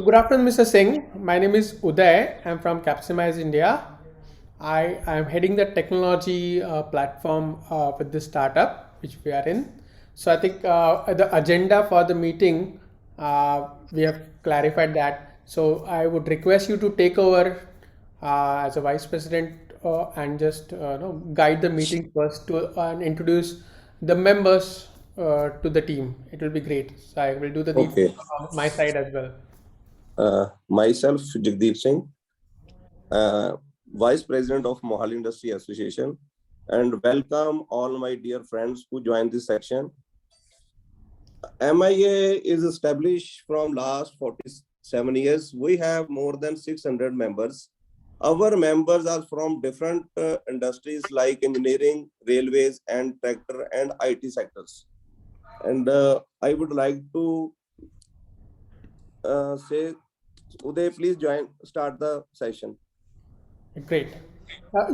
Good afternoon, Mr. Singh. My name is Uday. I'm from Capsimize India. I am heading the technology platform with this startup which we are in. So I think the agenda for the meeting we have clarified that. So I would request you to take over as a vice president and just guide the meeting first to and introduce the members to the team. It will be great. So I will do the needful Okay. on my side as well. Myself, Jagdeep Singh, Vice President of Mohali Industry Association, and welcome all my dear friends who joined this section. MIA is established from last 47 years. We have more than 600 members. Our members are from different industries like engineering, railways, and tractor and IT sectors. And I would like to say, Uday, please start the session. Great.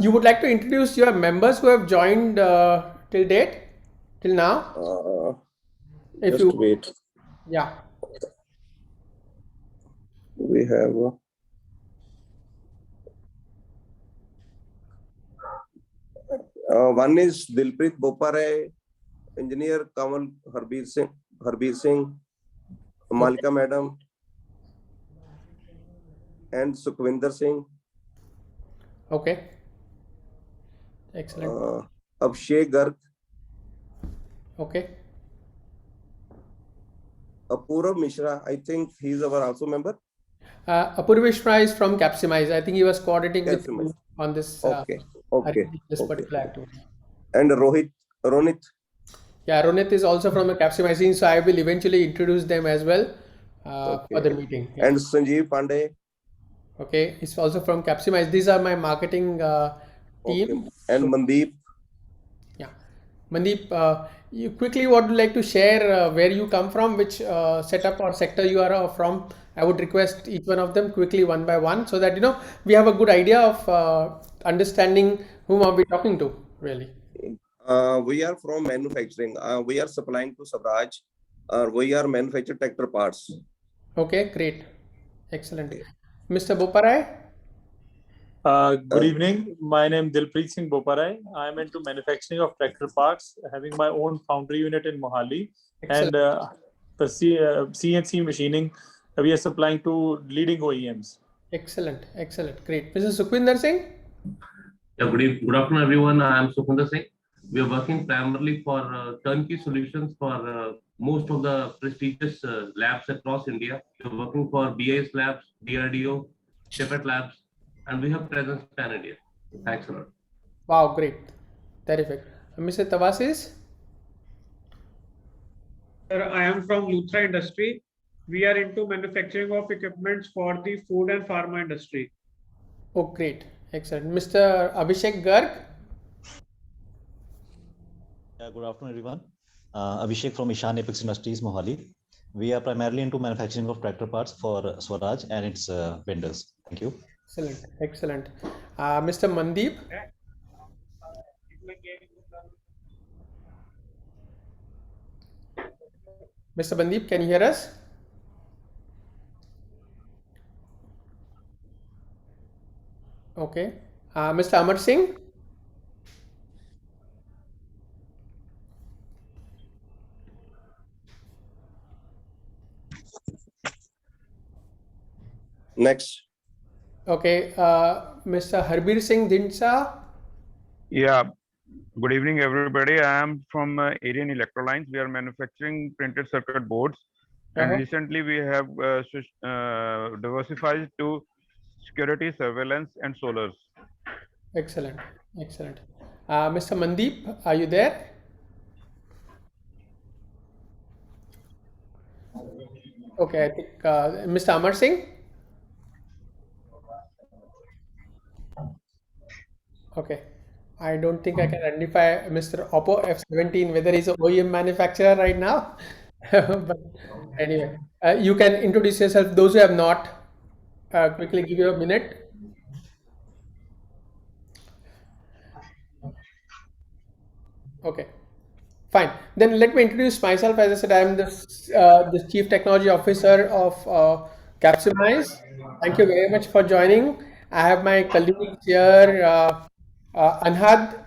You would like to introduce your members who have joined till date, till now? If Just you, wait. yeah. We have one is Dilpreet Bopare, engineer Kamal Harbir Singh, Malika Madam, and Sukhvinder Singh. Okay. Excellent. Abhishek Garg, Okay. Apurav Mishra. I think he's our also member. Apurvishra is from Capsimize. I think he was coordinating with Capsimize. you on this Okay. this particular activity. And Ronit. Yeah, Ronit is also from the Capsimize, so I will eventually introduce them as well for the meeting. Yeah. And Sanjeev Pandey. Okay, he's also from Capsimize. These are my marketing team. Okay. And Mandeep. Yeah, Mandeep, you quickly would like to share where you come from, which setup or sector you are from. I would request each one of them quickly one by one, so that we have a good idea of understanding whom are we talking to really. We are from manufacturing. We are supplying to Swaraj. We are manufacturing tractor parts. Okay, great, excellent. Mr. Boparai. Good evening. My name is Dilpreet Singh Boparai. I am into manufacturing of tractor parts, having my own foundry unit in Mohali. Excellent. And the CNC machining, we are supplying to leading OEMs. Excellent, excellent, great. Mr. Sukhvinder Singh. Yeah, good afternoon, everyone. I am Sukhvinder Singh. We are working primarily for turnkey solutions for most of the prestigious labs across India. We are working for BIS Labs, DRDO, Shepherd Labs, and we have presence pan India. Thanks a lot. Wow, great, terrific. Mr. Tawasis. Sir, I am from Luthra Industry. We are into manufacturing of equipments for the food and pharma industry. Oh, great, excellent. Mr. Abhishek Garg. Yeah, good afternoon, everyone. Abhishek from Ishan Apex Industries, Mohali. We are primarily into manufacturing of tractor parts for Swaraj and its vendors. Thank you. Excellent, excellent. Mr. Mandeep. Mr. Mandeep, can you hear us? Okay. Mr. Amar Singh. Next. Okay. Mr. Harbir Singh Dindsa. Yeah. Good evening, everybody. I am from Arian Electrolines. We are manufacturing printed circuit boards, and recently we have diversified to security, surveillance, and solars. Excellent, excellent. Mr. Mandeep, are you there? Okay, I think Mr. Amar Singh. Okay, I don't think I can identify Mr. Oppo F17 whether he's an OEM manufacturer right now. But anyway, you can introduce yourself. Those who have not, quickly give you a minute. Okay, fine. Then let me introduce myself. As I said, I am the Chief Technology Officer of Capsimize. Thank you very much for joining. I have my colleagues here, Anhad,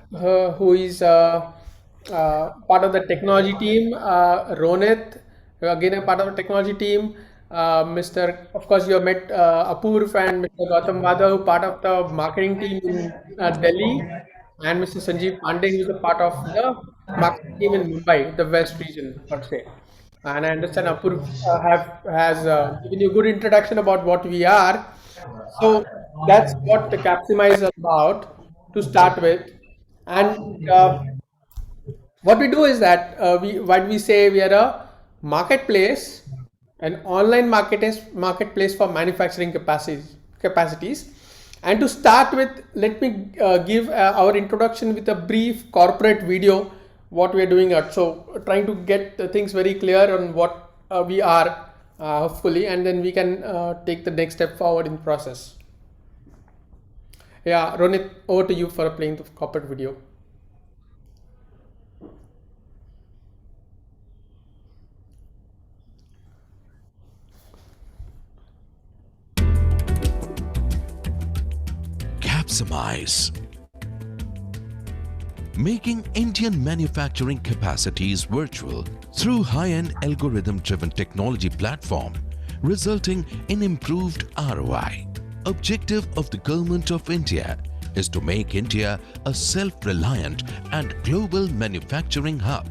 who is part of the technology team, Ronit, who again a part of the technology team, Mr. Of course, you have met Apurv and Mr. Gautam Madhav, part of the marketing team in Delhi, and Mr. Sanjeev Pandey, who is a part of the marketing team in Mumbai, the West region, per se. And I understand Apurv has given you a good introduction about what we are. So that's what the Capsimize is about to start with. And what we do is that what we say we are a marketplace, an online marketplace for manufacturing capacities. And to start with, let me give our introduction with a brief corporate video what we are doing at. So trying to get the things very clear on what we are hopefully, and then we can take the next step forward in the process. Yeah, Ronit, over to you for playing the corporate video. Capsimize. Making Indian manufacturing capacities virtual through high-end algorithm-driven technology platform, resulting in improved ROI. Objective of the Government of India is to make India a self-reliant and global manufacturing hub.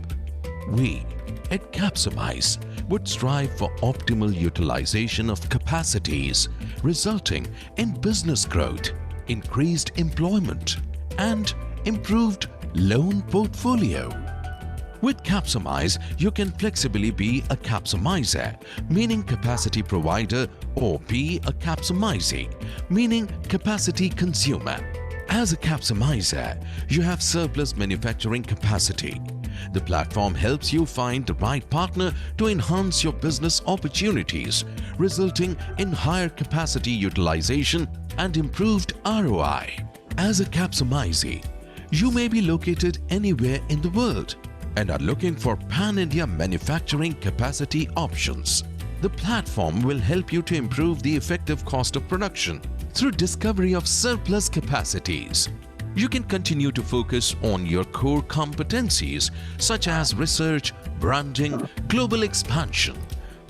We at Capsimize would strive for optimal utilization of capacities, resulting in business growth, increased employment, and improved loan portfolio. With Capsimize, you can flexibly be a capsimizer, meaning capacity provider, or be a capsimizee, meaning capacity consumer. As a capsimizer, you have surplus manufacturing capacity. The platform helps you find the right partner to enhance your business opportunities, resulting in higher capacity utilization and improved ROI. As a capsimizee, you may be located anywhere in the world and are looking for pan-India manufacturing capacity options. The platform will help you to improve the effective cost of production through discovery of surplus capacities. You can continue to focus on your core competencies such as research, branding, global expansion,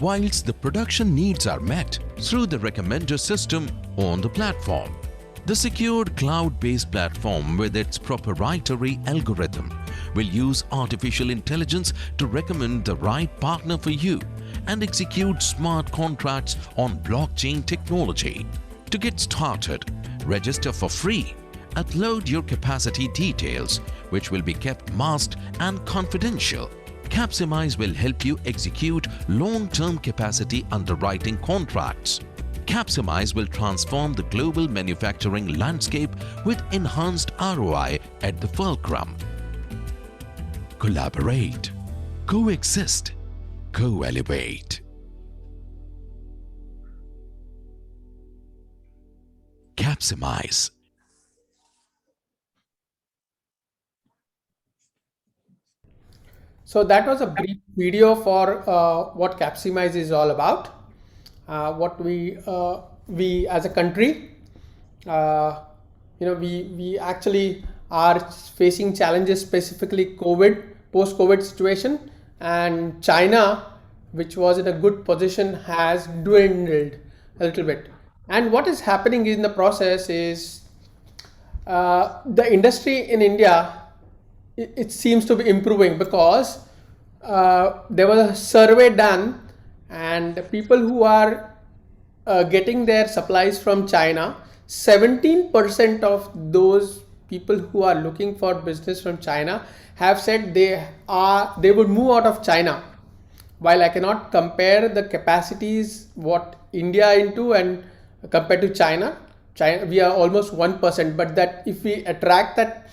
whilst the production needs are met through the recommender system on the platform. The secured cloud-based platform with its proprietary algorithm will use artificial intelligence to recommend the right partner for you and execute smart contracts on blockchain technology. To get started, register for free, upload your capacity details, which will be kept masked and confidential. Capsimize will help you execute long-term capacity underwriting contracts. Capsimize will transform the global manufacturing landscape with enhanced ROI at the fulcrum. Collaborate, coexist, co-elevate. Capsimize. So that was a brief video for what Capsimize is all about. What we as a country, we actually are facing challenges, specifically post-COVID situation, and China, which was in a good position, has dwindled a little bit. And what is happening in the process is the industry in India, it seems to be improving because there was a survey done, and the people who are getting their supplies from China, 17% of those people who are looking for business from China have said they would move out of China. While I cannot compare the capacities what India into and compared to China, we are almost 1%, but that if we attract that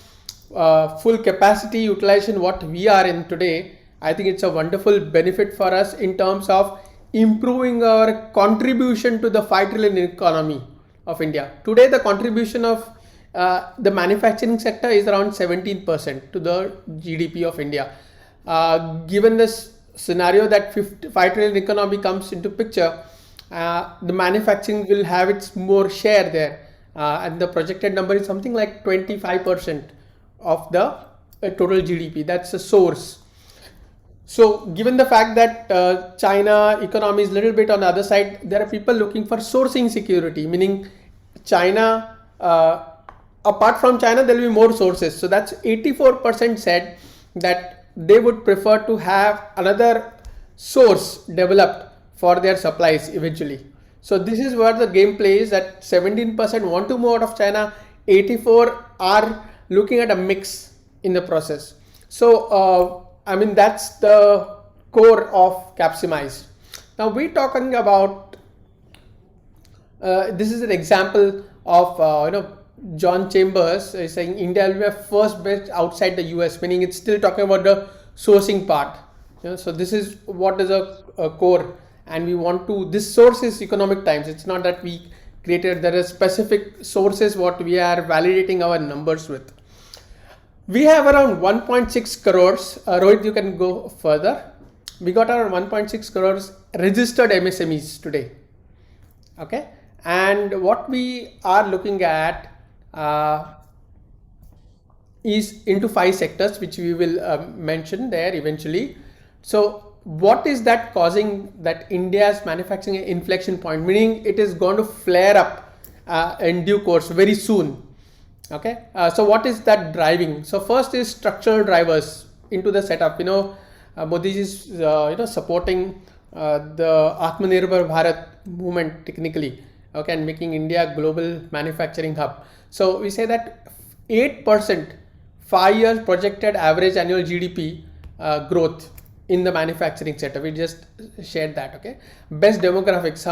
full capacity utilization what we are in today, I think it's a wonderful benefit for us in terms of improving our contribution to the 5 trillion economy of India. Today, the contribution of the manufacturing sector is around 17% to the GDP of India. Given this scenario that 5 trillion economy comes into picture, the manufacturing will have its more share there, and the projected number is something like 25% of the total GDP. That's a source. So given the fact that China economy is a little bit on the other side, there are people looking for sourcing security, meaning China, apart from China, there will be more sources. So that's 84% said that they would prefer to have another source developed for their supplies eventually. So this is where the game plays, that 17% want to move out of China, 84 are looking at a mix in the process. So I mean, that's the core of Capsimize. Now we're talking about, this is an example of, John Chambers is saying India will be a first best outside the US, meaning it's still talking about the sourcing part. So this is what is a core, and we want to, this source is Economic Times. It's not that we created, there are specific sources what we are validating our numbers with. We have around 1.6 crores. Rohit, you can go further. We got around 1.6 crores registered MSMEs today. Okay. And what we are looking at is into 5 sectors, which we will mention there eventually. So what is that causing that India's manufacturing inflection point, meaning it is going to flare up in due course very soon. Okay, so what is that driving? So first is structural drivers into the setup. Modi is supporting the Atmanirbhar Bharat movement technically, okay, and making India global manufacturing hub. So we say that 8% 5 years projected average annual GDP growth in the manufacturing sector. We just shared that. Okay, best demographics.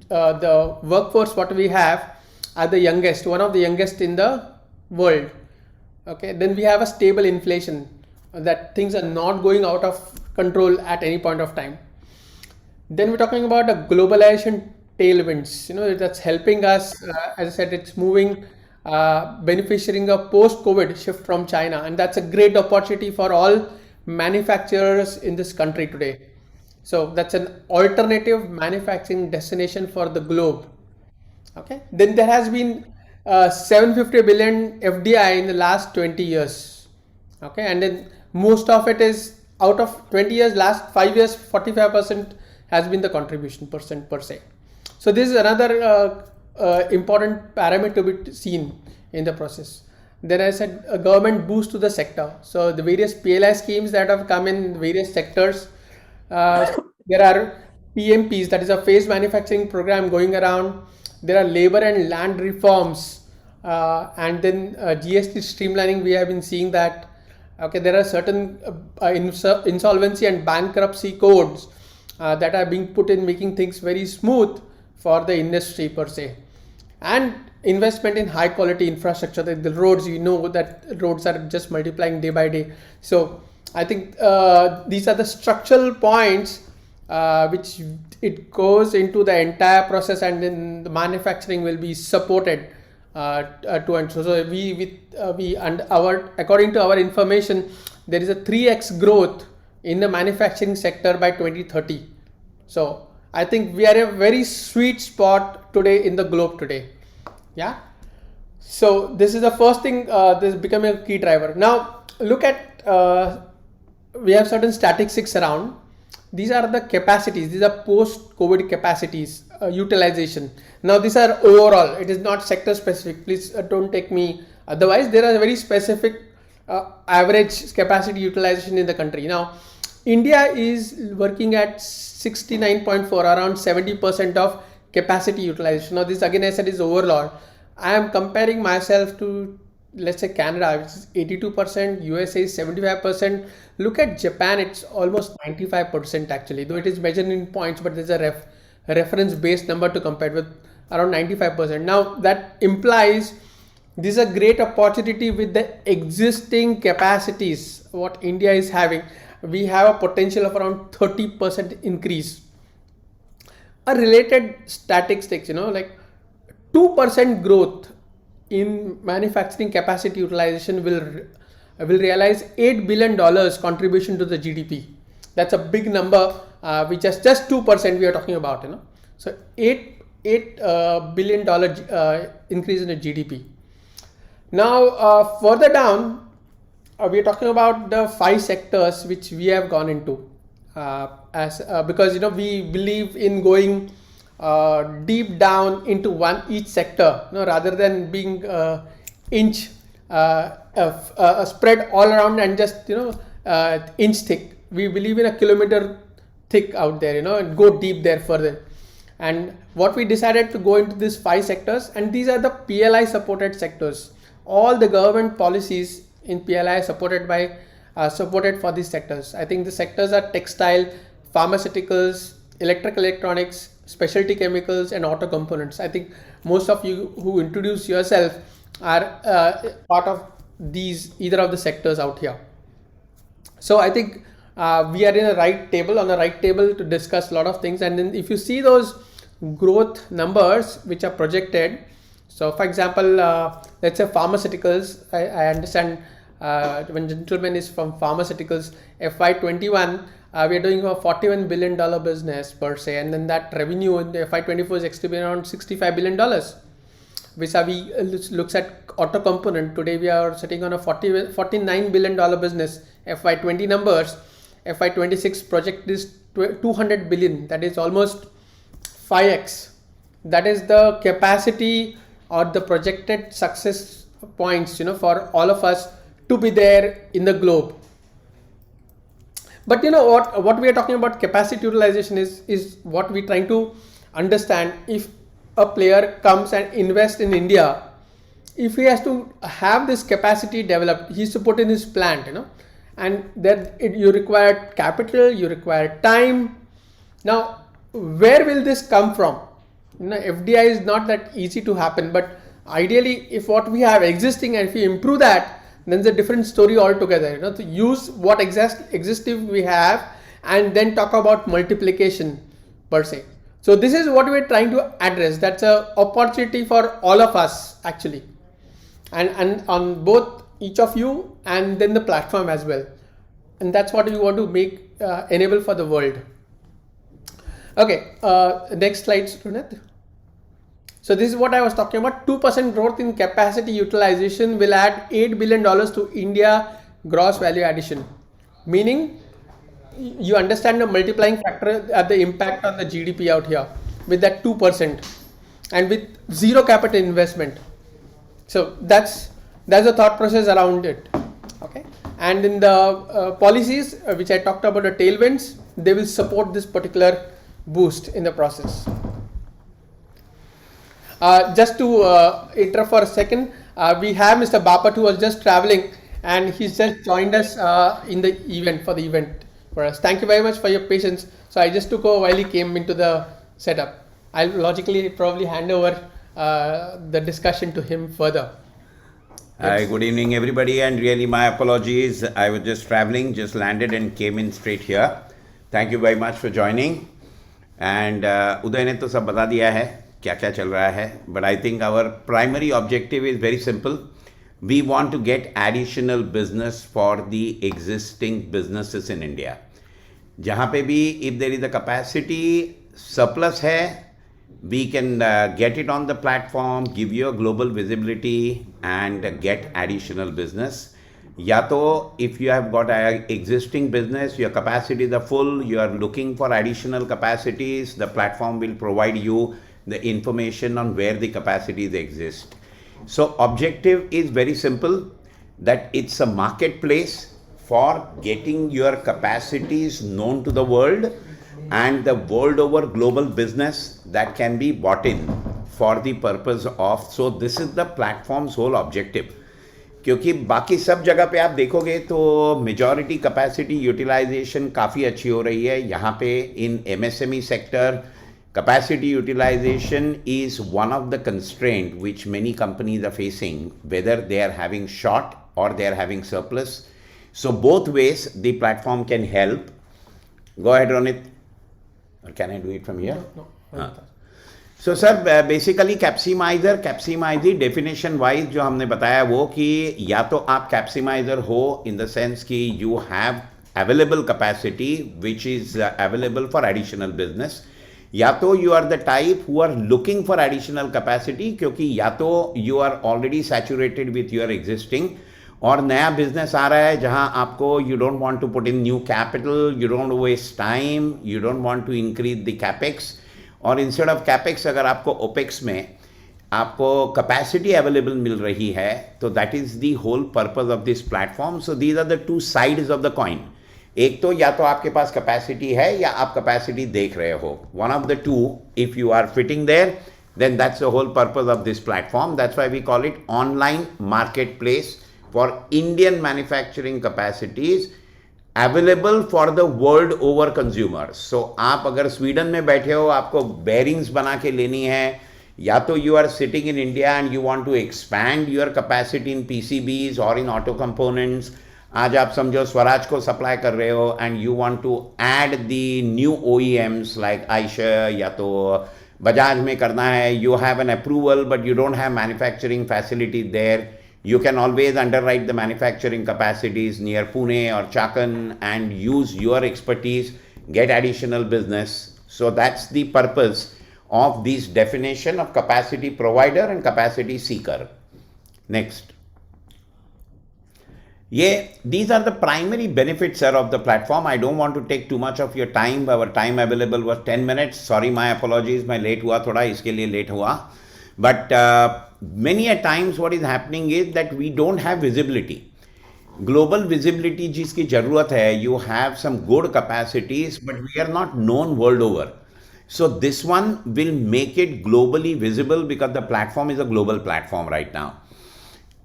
The workforce what we have are the youngest, one of the youngest in the world. Okay, then we have a stable inflation, that things are not going out of control at any point of time. Then we're talking about a globalization tailwinds, that's helping us. As I said, it's moving, beneficiating a post-COVID shift from China, and that's a great opportunity for all manufacturers in this country today. So that's an alternative manufacturing destination for the globe. Okay, then there has been 750 billion FDI in the last 20 years. Okay, and then most of it is out of 20 years, last 5 years, 45% has been the contribution percent per se. So this is another important parameter to be seen in the process. Then I said a government boost to the sector. So the various PLI schemes that have come in various sectors, there are PMPs, that is a phased manufacturing program going around. There are labor and land reforms, and then GST streamlining. We have been seeing that. Okay, there are certain insolvency and bankruptcy codes that are being put in, making things very smooth for the industry per se. And investment in high quality infrastructure. The roads, that roads are just multiplying day by day. So I think these are the structural points which it goes into the entire process, and then the manufacturing will be supported to and so according to our information, there is a 3x growth in the manufacturing sector by 2030. So I think we are a very sweet spot today in the globe today. Yeah. So this is the first thing, this is becoming a key driver. Now look at, we have certain statistics around. These are the capacities. These are post-COVID capacities, utilization. Now these are overall. It is not sector specific. Please don't take me. Otherwise, there are very specific average capacity utilization in the country. Now, India is working at 69.4, around 70% of capacity utilization. Now this again, I said, is overall. I am comparing myself to, let's say, Canada, which is 82%, USA is 75%. Look at Japan, it's almost 95% actually, though it is measured in points, but there's a reference based number to compare with, around 95%. Now that implies this is a great opportunity with the existing capacities what India is having. We have a potential of around 30% increase. A related statistics, like 2% growth in manufacturing capacity utilization will realize $8 billion contribution to the GDP. That's a big number, which is just 2% we are talking about, So $8 billion increase in the GDP. Now, further down, we are talking about the 5 sectors which we have gone into, because we believe in going deep down into each sector, rather than being inch spread all around and just inch thick. We believe in a kilometer thick out there, and go deep there further. And what we decided to go into these 5 sectors, and these are the PLI supported sectors. All the government policies in PLI supported for these sectors. I think the sectors are textile, pharmaceuticals, electronics, specialty chemicals, and auto components. I think most of you who introduce yourself are part of either of the sectors out here. So I think we are on the right table to discuss a lot of things. And then if you see those growth numbers which are projected, so for example, let's say pharmaceuticals, I understand when gentleman is from pharmaceuticals, FY21, we are doing a $41 billion business per se, and then that revenue in the FY24 is expected to be around $65 billion. Vis-a-vis looks at auto component, today we are sitting on a $49 billion business. FY20 numbers, FY26 project is $200 billion, that is almost 5x. That is the capacity or the projected success points, for all of us to be there in the globe. But what we are talking about capacity utilization is what we're trying to understand. If a player comes and invests in India, if he has to have this capacity developed, he's to put in his plant, and then you require capital, you require time. Now, where will this come from? FDI is not that easy to happen, but ideally, if what we have existing and if we improve that, then it's a different story altogether. To use what existing we have and then talk about multiplication per se. So this is what we're trying to address. That's an opportunity for all of us actually, and on both each of you and then the platform as well. And that's what we want to make enable for the world. Okay, next slide, Runit. So this is what I was talking about. 2% growth in capacity utilization will add $8 billion to India gross value addition. Meaning, you understand the multiplying factor at the impact on the GDP out here with that 2% and with zero capital investment. So that's the thought process around it. Okay, and in the policies which I talked about, the tailwinds, they will support this particular boost in the process. Just to interrupt for a second, we have Mr. Bapat, who was just traveling and he's just joined us in the event for us. Thank you very much for your patience. So I just took over while he came into the setup. I'll logically probably hand over the discussion to him further. Hi, good evening everybody, and really my apologies. I was just traveling, just landed and came in straight here. Thank you very much for joining. And Uday ने तो सब बता दिया है क्या क्या चल रहा है, but I think our primary objective is very simple. We want to get additional business for the existing businesses in India. जहाँ पे भी if there is a capacity surplus है, we can get it on the platform, give you a global visibility and get additional business. या तो if you have got an existing business, your capacities are full, you are looking for additional capacities, the platform will provide you the information on where the capacities exist. So objective is very simple, that it's a marketplace for getting your capacities known to the world and the world over global business that can be bought in for the purpose of, so this is the platform's whole objective. क्योंकि बाकी सब जगह पे आप देखोगे तो majority capacity utilisation काफ़ी अच्छी हो रही है. यहाँ पे इन MSME sector capacity utilization is one of the constraints which many companies are facing, whether they are having short or they are having surplus. So both ways the platform can help. Go ahead, Ronit. Or can I do it from here? No. So sir, basically capsimizer definition wise जो हमने बताया वो कि या तो आप capsimizer हो in the sense कि you have available capacity which is available for additional business, या तो you are the type who are looking for additional capacity, क्योंकि या तो you are already saturated with your existing और नया business आ रहा है जहां आपको you don't want to put in new capital, you don't waste time, you don't want to increase the capex, और इंस्टेड ऑफ कैपेक्स अगर आपको ओपेक्स में आपको कैपेसिटी अवेलेबल मिल रही है, तो that is the whole purpose of this platform. So these are the two sides of the coin. एक तो या तो आपके पास कैपेसिटी है या आप कैपेसिटी देख रहे हो. One of the two, if you are fitting there, then that's the whole purpose of this platform. That's why we call it online marketplace for Indian manufacturing capacities available for the world over consumers. So आप अगर Sweden में बैठे हो, आपको bearings बना के लेनी है, या तो you are sitting in India and you want to expand your capacity in PCBs or in auto components. आज आप समझो स्वराज को सप्लाई कर रहे हो and you want to add the new OEMs like Eicher या तो बजाज में करना है, you have an approval but you don't have manufacturing facility there. You can always underwrite the manufacturing capacities near Pune or Chakan and use your expertise, get additional business. So that's the purpose of this definition of capacity provider and capacity seeker. Next. These are the primary benefits, sir, of the platform. I don't want to take too much of your time. Our time available was 10 minutes. Sorry, my apologies. मैं late हुआ थोड़ा, इसके लिए late हुआ. But many a times what is happening is that we don't have visibility. Global visibility जिसकी ज़रूरत है, you have some good capacities, but we are not known world over. So this one will make it globally visible because the platform is a global platform right now.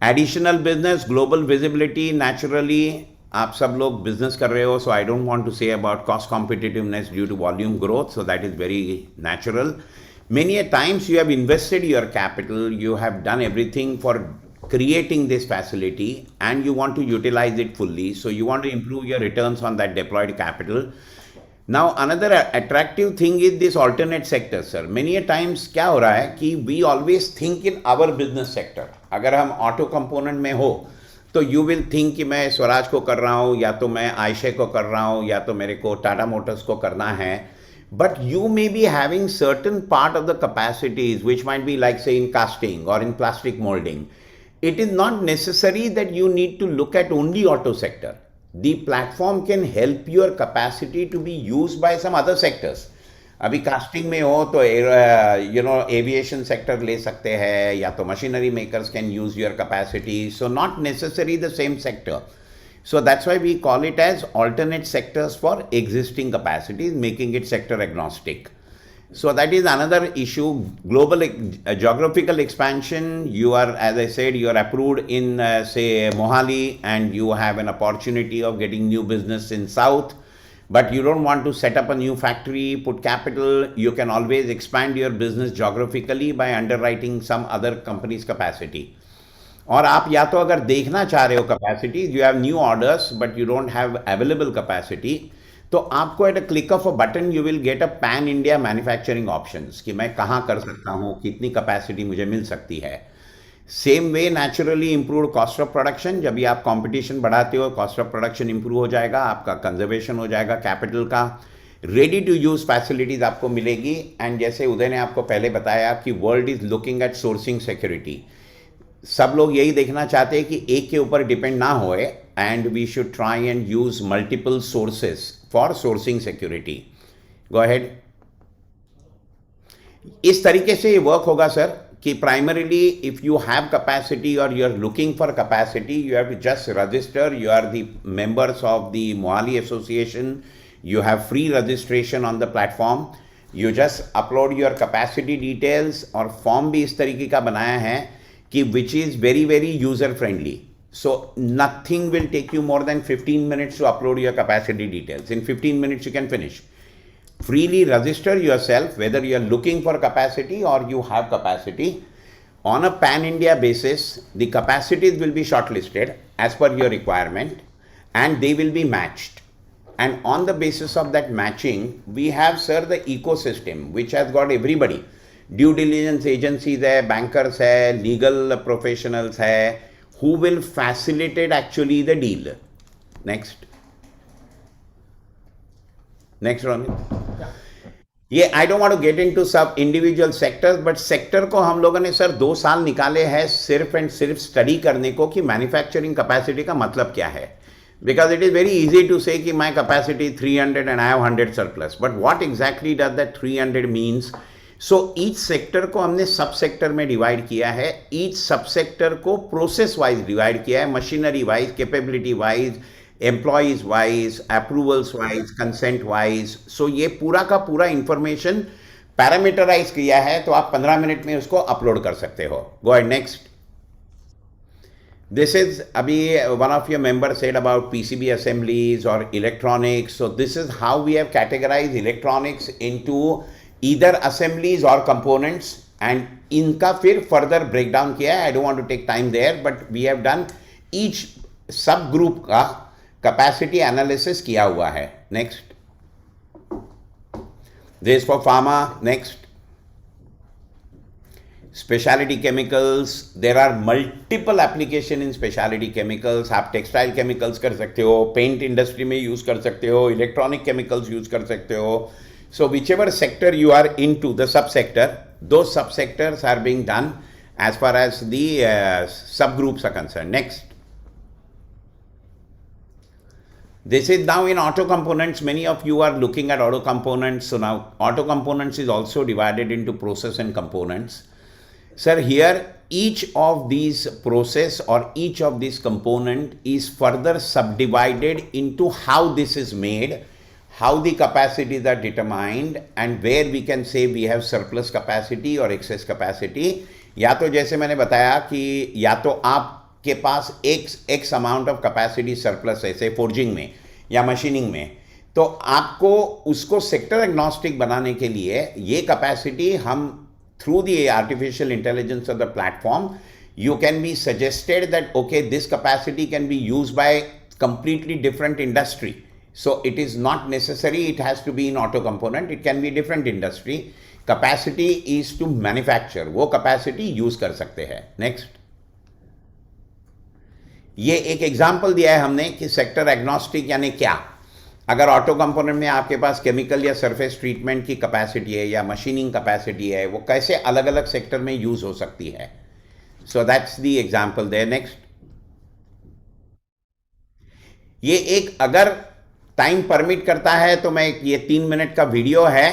Additional business, global visibility, naturally आप सब लोग business कर रहे हो, so I don't want to say about cost competitiveness due to volume growth, so that is very natural. Many a times you have invested your capital, you have done everything for creating this facility and you want to utilize it fully, so you want to improve your returns on that deployed capital. Now another attractive thing is this alternate sector, sir. Many a times क्या हो रहा है कि we always think in our business sector. अगर हम auto component में हो तो you will think कि मैं स्वराज को कर रहा हूँ, या तो मैं आयशे को कर रहा हूँ, या तो मेरे को टाटा मोटर्स को करना है. But you may be having certain part of the capacities which might be like say in casting or in plastic molding. It is not necessary that you need to look at only auto sector. The platform can help your capacity to be used by some other sectors. अभी casting में हो तो aviation sector ले सकते हैं, या तो machinery makers can use your capacity, so not necessary the same sector. So that's why we call it as alternate sectors for existing capacities, making it sector agnostic. So that is another issue. Global geographical expansion. You are, as I said, you are approved in say Mohali, and you have an opportunity of getting new business in South, but you don't want to set up a new factory, put capital. You can always expand your business geographically by underwriting some other company's capacity. और आप या तो अगर देखना चाह रहे हो capacity, you have new orders but you don't have available capacity, तो आपको at a click of a button you will get a pan India manufacturing options कि मैं कहाँ कर सकता हूँ, कितनी कैपेसिटी मुझे मिल सकती है. Same way naturally improve cost of production. जब भी आप कंपटीशन बढ़ाते हो, कॉस्ट ऑफ प्रोडक्शन इंप्रूव हो जाएगा, आपका कंजर्वेशन हो जाएगा कैपिटल का. रेडी टू यूज फैसिलिटीज आपको मिलेगी. एंड जैसे उदय ने आपको पहले बताया कि world is looking at sourcing security. सब लोग यही देखना चाहते हैं कि एक के ऊपर डिपेंड ना होए, and we should try and use multiple sources for sourcing security. Go ahead. इस तरीके से ये वर्क होगा सर कि primarily if you have capacity और you are looking for capacity, you have to just register. You are the members of the Mohali association. You have free registration on the platform. You just upload your capacity details, और form भी इस तरीके का बनाया है कि which is very very user friendly. So nothing will take you more than 15 minutes to upload your capacity details. In 15 minutes you can finish. Freely register yourself whether you are looking for capacity or you have capacity. On a pan-India basis, the capacities will be shortlisted as per your requirement and they will be matched. And on the basis of that matching, we have, sir, the ecosystem which has got everybody. Due diligence agencies है, bankers है, legal professionals है, who will facilitate actually the deal. Next. Next, Ronit. ये I don't want to get into सब individual sectors, but sector को हम लोगों ने sir 2 साल निकाले हैं सिर्फ एंड सिर्फ स्टडी करने को कि मैन्युफैक्चरिंग कैपेसिटी का मतलब क्या है. Because it is very easy to say कि my capacity is 300 and I have 100 surplus, but what exactly does that 300 means? So each sector को हमने सब सेक्टर में डिवाइड किया है, each सब सेक्टर को प्रोसेस वाइज डिवाइड किया है, machinery wise, capability wise, employees wise, approvals wise, consent wise. So ये पूरा का पूरा इंफॉर्मेशन पैरामीटराइज किया है, तो आप 15 मिनट में उसको अपलोड कर सकते हो. Go ahead next. This is, abhi one of your members said about PCB assemblies or electronics. So this is how we have categorized electronics into either assemblies or components, and inka fir further breakdown kiya hai. I don't want to take time there, but we have done each subgroup ka capacity analysis kiya hua hai. Next. This is for pharma. Next. Specialty chemicals, there are multiple application in specialty chemicals. आप textile chemicals कर सकते हो, paint industry में use कर सकते हो, electronic chemicals use कर सकते हो. So whichever sector you are in to the sub sector, दो sub sectors are being done as far as the subgroups are concerned. Next. This is now in auto components. Many of you are looking at auto components. So now auto components is also divided into process and components. Sir, here each of these process or each of these component is further subdivided into how this is made, how the capacities are determined, and where we can say we have surplus capacity or excess capacity. या तो जैसे मैंने बताया कि या तो आपके पास x amount of capacity surplus है, से forging में या machining में, तो आपको उसको sector agnostic बनाने के लिए ये capacity हम through the artificial intelligence of the platform, you can be suggested that, okay, this capacity can be used by completely different industry. So it is not necessary, it has to be in auto component, it can be different industry. Capacity is to manufacture, वो capacity use कर सकते हैं. Next. ये एक example दिया है हमने कि sector agnostic यानी क्या. अगर ऑटो कंपोनेंट में आपके पास केमिकल या सरफेस ट्रीटमेंट की कैपेसिटी है या मशीनिंग कैपेसिटी है, वो कैसे अलग अलग सेक्टर में यूज हो सकती है. So that's the example there. Next. ये एक अगर टाइम परमिट करता है तो मैं ये 3 मिनट का वीडियो है,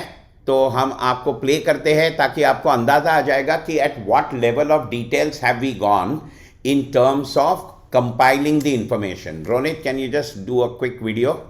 तो हम आपको प्ले करते हैं ताकि आपको अंदाजा आ जाएगा कि at what level of details have we gone in terms of compiling the information. Ronit, can you just do a quick video?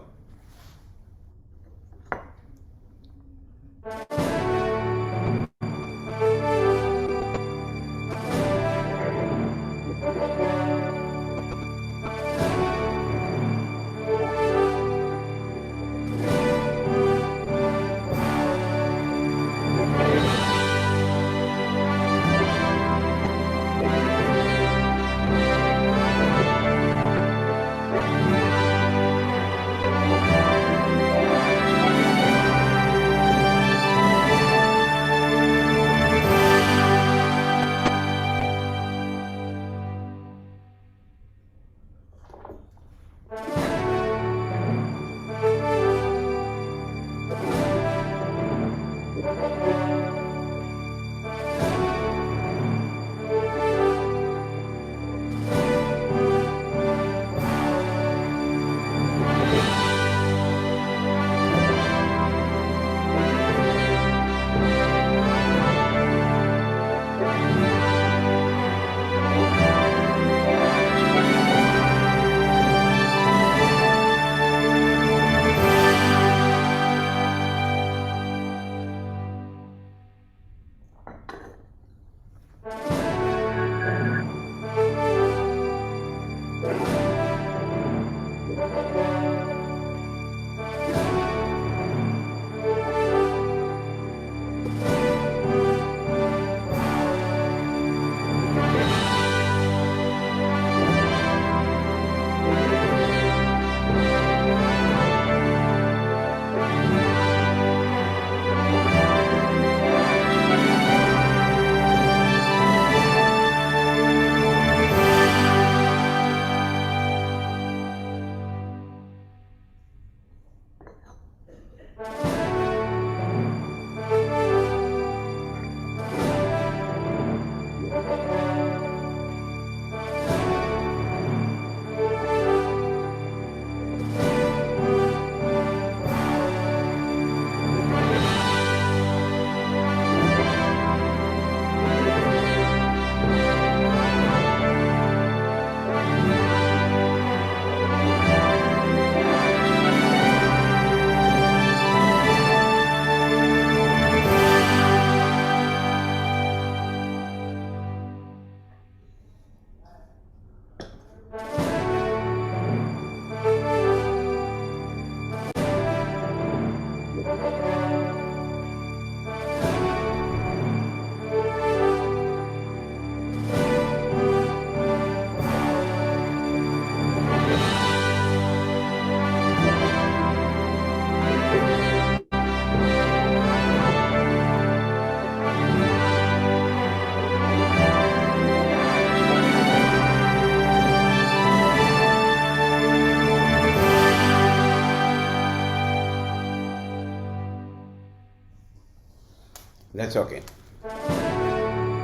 That's okay.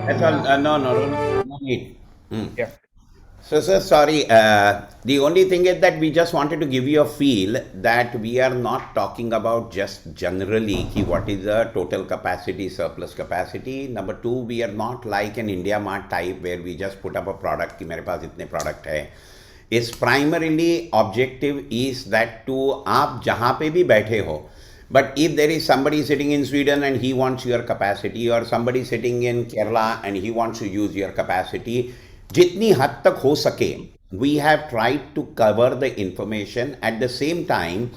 That's all. No need. Yeah. So, sir, sorry. The only thing is that we just wanted to give you a feel that we are not talking about just generally ki what is the total capacity, surplus capacity. Number two, we are not like an India Mart type where we just put up a product ki mere paas itne product hai. Its primarily objective is that to aap jahan pe bhi baithe ho. But if there is somebody sitting in Sweden and he wants your capacity, or somebody sitting in Kerala and he wants to use your capacity, jitni had tak ho sake, we have tried to cover the information. At the same time,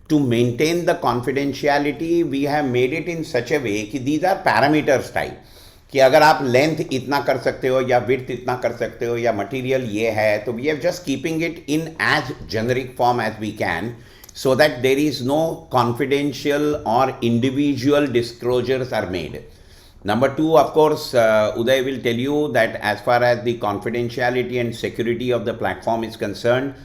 to maintain the confidentiality, we have made it in such a way कि these are parameters type. कि अगर आप length इतना कर सकते हो या width इतना कर सकते हो या मटेरियल ये है, तो we are just keeping it in as generic form as we can, so that there is no confidential or individual disclosures are made. Number two, of course, Uday will tell you that as far as the confidentiality and security of the platform is concerned,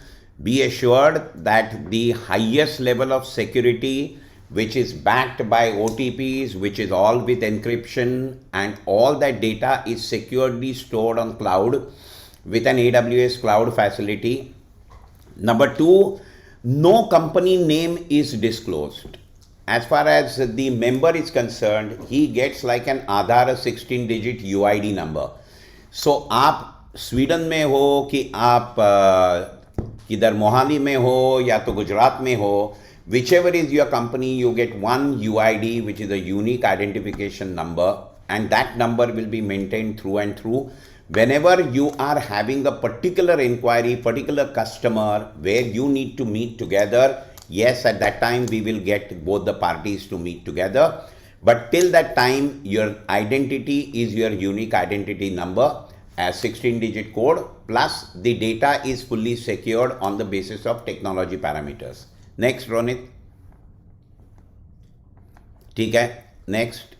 be assured that the highest level of security, which is backed by OTPs, which is all with encryption, and all that data is securely stored on cloud with an AWS cloud facility. Number two, no company name is disclosed. As far as the member is concerned, he gets like an Aadhaar 16-digit UID number. So आप Sweden में हो कि आप किधर मोहाली में हो या तो गुजरात में हो, whichever is your company, you get one UID, which is a unique identification number, and that number will be maintained through and through. Whenever you are having a particular inquiry, particular customer where you need to meet together, yes, at that time we will get both the parties to meet together. But till that time, your identity is your unique identity number as 16-digit code, plus the data is fully secured on the basis of technology parameters. Next, Ronit. ठीक है, next.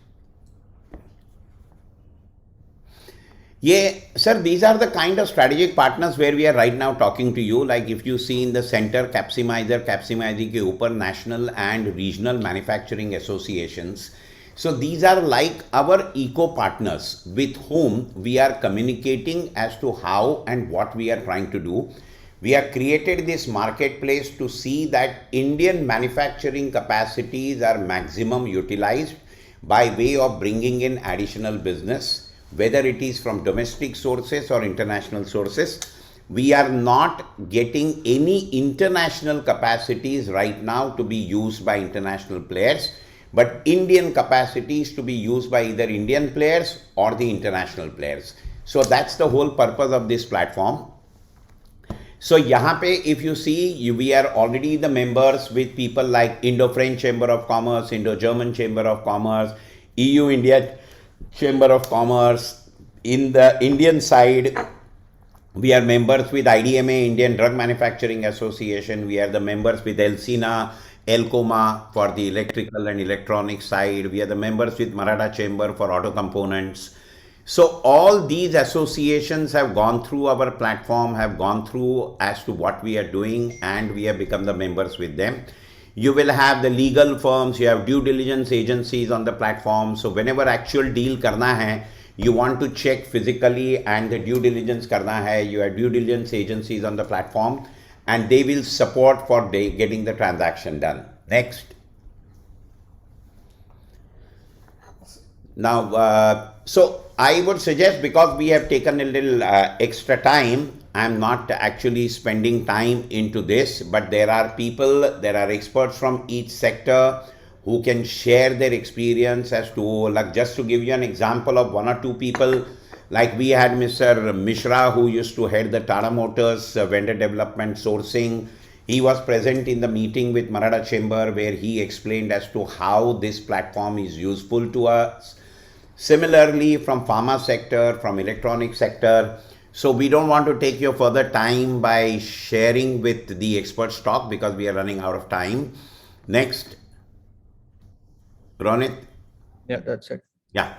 Yeah, sir, these are the kind of strategic partners where we are right now talking to you. Like if you see in the center, Capsimizer के ऊपर national and regional manufacturing associations. So these are like our eco partners with whom we are communicating as to how and what we are trying to do. We have created this marketplace to see that Indian manufacturing capacities are maximum utilized by way of bringing in additional business, whether it is from domestic sources or international sources. We are not getting any international capacities right now to be used by international players, but Indian capacities to be used by either Indian players or the international players. So that's the whole purpose of this platform. So यहाँ पे if you see, we are already the members with people like Indo-French Chamber of Commerce, Indo-German Chamber of Commerce, EU-India Chamber of Commerce. In the Indian side, we are members with IDMA, Indian Drug Manufacturing Association. We are the members with ELSINA, ELCOMA for the electrical and electronic side. We are the members with Maratha Chamber for auto components. So all these associations have gone through our platform, have gone through as to what we are doing, and we have become the members with them. You will have the legal firms, you have due diligence agencies on the platform. So whenever actual deal karna hai, you want to check physically and the due diligence karna hai, you have due diligence agencies on the platform and they will support for getting the transaction done. Next. Now, so I would suggest, because we have taken a little extra time, I am not actually spending time into this, but there are people, there are experts from each sector who can share their experience as to, like, just to give you an example of one or two people, like we had Mr. Mishra, who used to head the Tata Motors vendor development sourcing. He was present in the meeting with Maratha Chamber where he explained as to how this platform is useful to us. Similarly, from pharma sector, from electronic sector. So we don't want to take your further time by sharing with the experts talk because we are running out of time. Next. Ronit? Yeah, that's it. Yeah.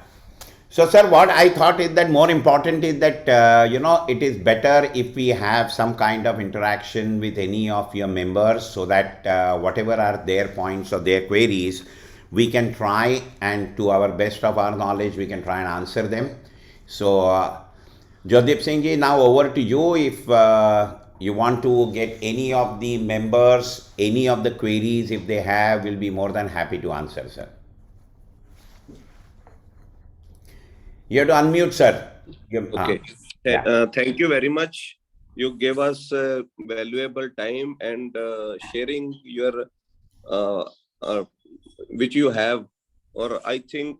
So, sir, what I thought is that more important is that, it is better if we have some kind of interaction with any of your members so that whatever are their points or their queries, we can try, and to our best of our knowledge, we can try and answer them. So, Jodeep Singh ji, now over to you. If you want to get any of the members, any of the queries, if they have, we'll be more than happy to answer, sir. You have to unmute, sir. Okay. Thank you very much. You gave us valuable time and sharing your which you have, or I think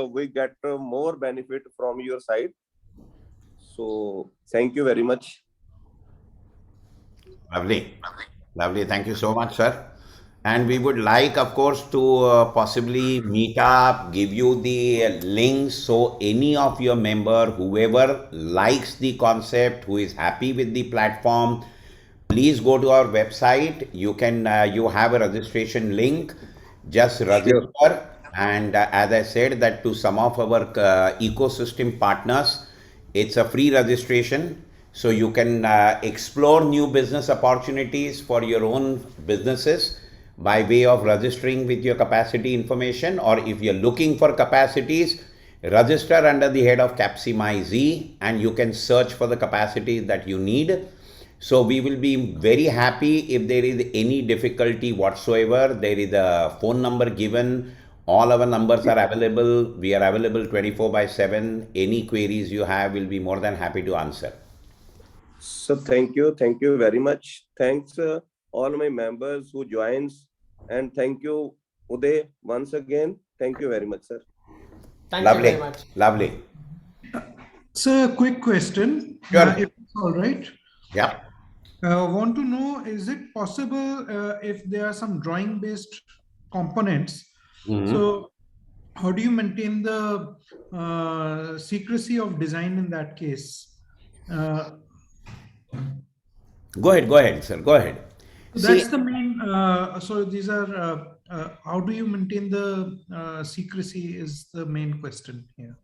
we get more benefit from your side. So thank you very much. Lovely. Lovely. Thank you so much, sir. And we would like, of course, to possibly meet up, give you the links, so any of your member, whoever likes the concept, who is happy with the platform, please go to our website. You can, you have a registration link. Just register. Sure. And as I said, that to some of our ecosystem partners, it's a free registration. So you can explore new business opportunities for your own businesses by way of registering with your capacity information, or if you're looking for capacities, register under the head of Capsimize and you can search for the capacities that you need. So we will be very happy if there is any difficulty whatsoever. There is a phone number given. All our numbers are available. We are available 24/7. Any queries you have, we'll be more than happy to answer. So thank you very much. Thanks all my members who joins, and thank you Uday once again. Thank you very much, sir. Thank you very much. Lovely. Sir, quick question. Sure. If it's all right. Yeah. Want to know, is it possible if there are some drawing based components? So how do you maintain the secrecy of design in that case? Go ahead, sir. Go ahead. That's the main. So these are. How do you maintain the secrecy? Is the main question here.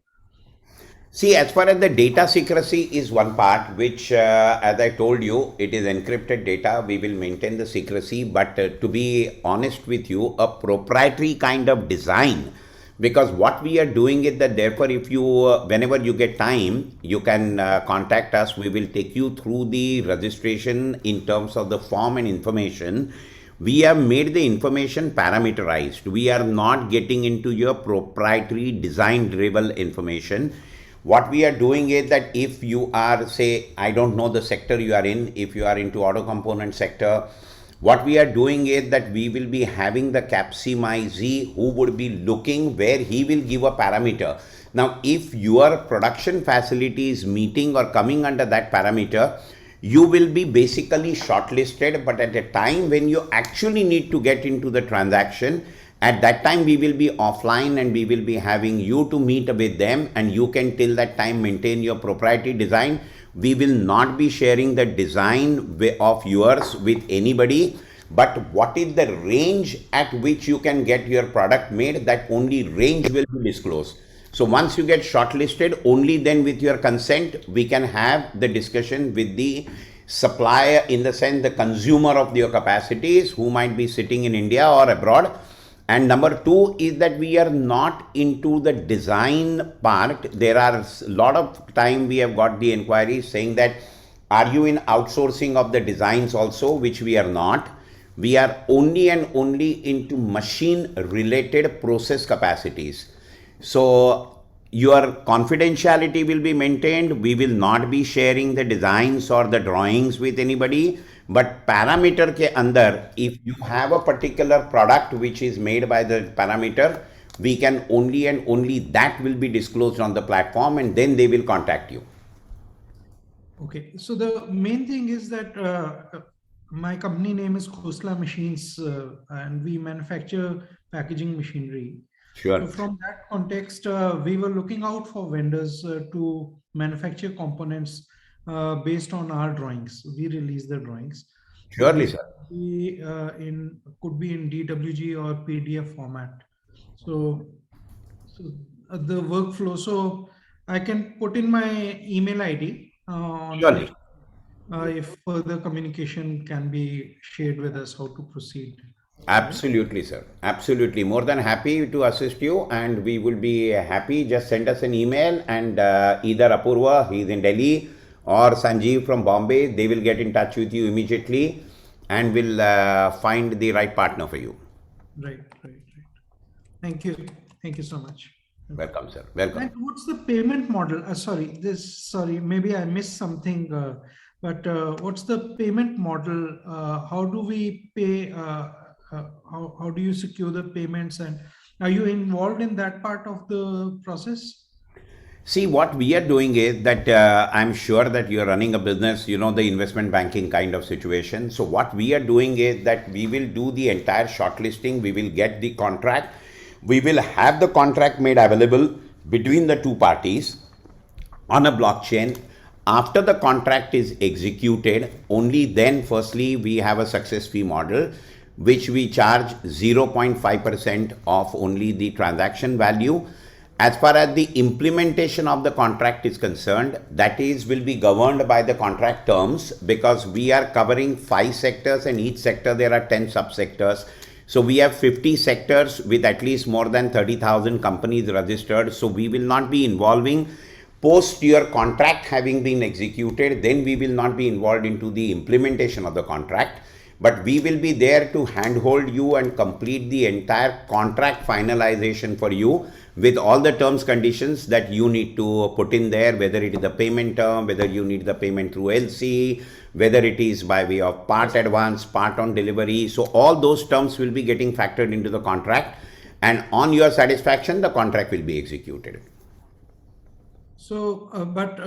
See, as far as the data secrecy is one part, which, as I told you, it is encrypted data. We will maintain the secrecy, but to be honest with you, a proprietary kind of design. Because what we are doing is that, therefore, if you, whenever you get time, you can contact us. We will take you through the registration in terms of the form and information. We have made the information parameterized. We are not getting into your proprietary design-driven information. What we are doing is that if you are, say, I don't know the sector you are in, if you are into auto component sector, what we are doing is that we will be having the Capsimize who would be looking where he will give a parameter. Now, if your production facility is meeting or coming under that parameter, you will be basically shortlisted, but at a time when you actually need to get into the transaction, at that time we will be offline and we will be having you to meet with them, and you can till that time maintain your proprietary design. We will not be sharing the design of yours with anybody, but what is the range at which you can get your product made, that only range will be disclosed. So once you get shortlisted, only then with your consent, we can have the discussion with the supplier, in the sense the consumer of your capacities, who might be sitting in India or abroad. And number two is that we are not into the design part. There are a lot of time we have got the inquiries saying that, are you in outsourcing of the designs also, which we are not. We are only and only into machine related process capacities. So your confidentiality will be maintained. We will not be sharing the designs or the drawings with anybody. But parameter ke andar, if you have a particular product which is made by the parameter, we can only and only that will be disclosed on the platform, and then they will contact you. Okay, so the main thing is that my company name is Khosla Machines, and we manufacture packaging machinery. Sure. So from that context, we were looking out for vendors to manufacture components based on our drawings. We release the drawings. Surely, sir. Could be in DWG or PDF format. So the workflow. So I can put in my email ID. Surely. If further communication can be shared with us, how to proceed. Absolutely, sir. Absolutely. More than happy to assist you, and we will be happy. Just send us an email, and either Apurva, he's in Delhi, or Sanjeev from Bombay, they will get in touch with you immediately and will find the right partner for you. Right. Thank you. Thank you so much. Welcome, sir. Welcome. And what's the payment model? Sorry, maybe I missed something, but what's the payment model? How do we pay? How do you secure the payments? And are you involved in that part of the process? See, what we are doing is that I'm sure that you're running a business, you know, the investment banking kind of situation. So what we are doing is that we will do the entire shortlisting. We will get the contract. We will have the contract made available between the two parties on a blockchain. After the contract is executed, only then, firstly, we have a success fee model, which we charge 0.5% of only the transaction value. As far as the implementation of the contract is concerned, that will be governed by the contract terms, because we are covering 5 sectors, and each sector there are 10 subsectors. So we have 50 sectors with at least more than 30,000 companies registered. So we will not be involving post your contract having been executed. Then we will not be involved into the implementation of the contract. But we will be there to handhold you and complete the entire contract finalization for you with all the terms, conditions that you need to put in there, whether it is the payment term, whether you need the payment through LC, whether it is by way of part advance, part on delivery. So all those terms will be getting factored into the contract, and on your satisfaction, the contract will be executed. So, but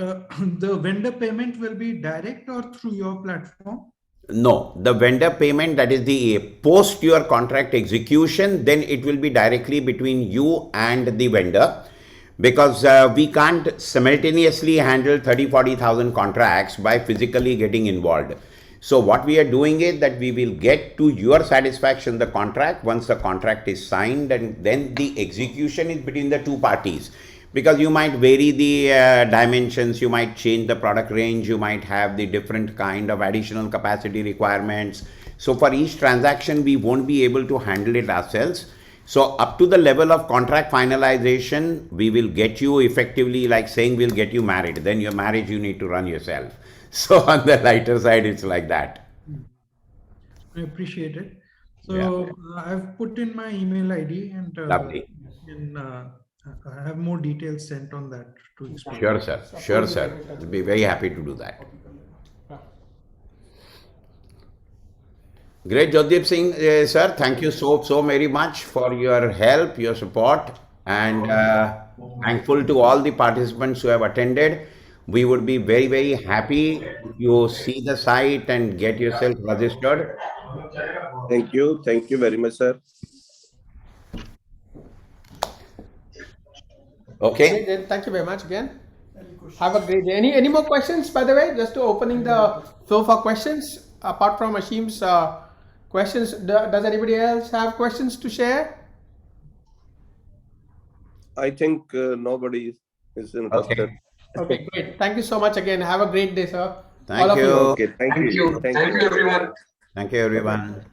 the vendor payment will be direct or through your platform? No, the vendor payment, that is the post your contract execution, then it will be directly between you and the vendor, because we can't simultaneously handle 30,000-40,000 contracts by physically getting involved. So what we are doing is that we will get to your satisfaction the contract once the contract is signed, and then the execution is between the two parties. Because you might vary the dimensions, you might change the product range, you might have the different kind of additional capacity requirements. So for each transaction, we won't be able to handle it ourselves. So up to the level of contract finalization, we will get you effectively, like saying we'll get you married. Then your marriage you need to run yourself. So on the lighter side, it's like that. I appreciate it. So I've put in my email ID, and Lovely. I have more details sent on that to explain. Sure, sir. Sure, sir. We'll be very happy to do that. Great, Jodhdeep Singh, sir. Thank you so very much for your help, your support, and thankful to all the participants who have attended. We would be very happy if you see the site and get yourself registered. Thank you. Thank you very much, sir. Okay. Thank you very much again. Have a great day. Any more questions, by the way? Just to opening the floor for questions, apart from Ashim's questions, does anybody else have questions to share? I think nobody is interested. Okay, great. Thank you so much again. Have a great day, sir. Thank you. Okay, thank you. Thank you, everyone. Thank you, everyone.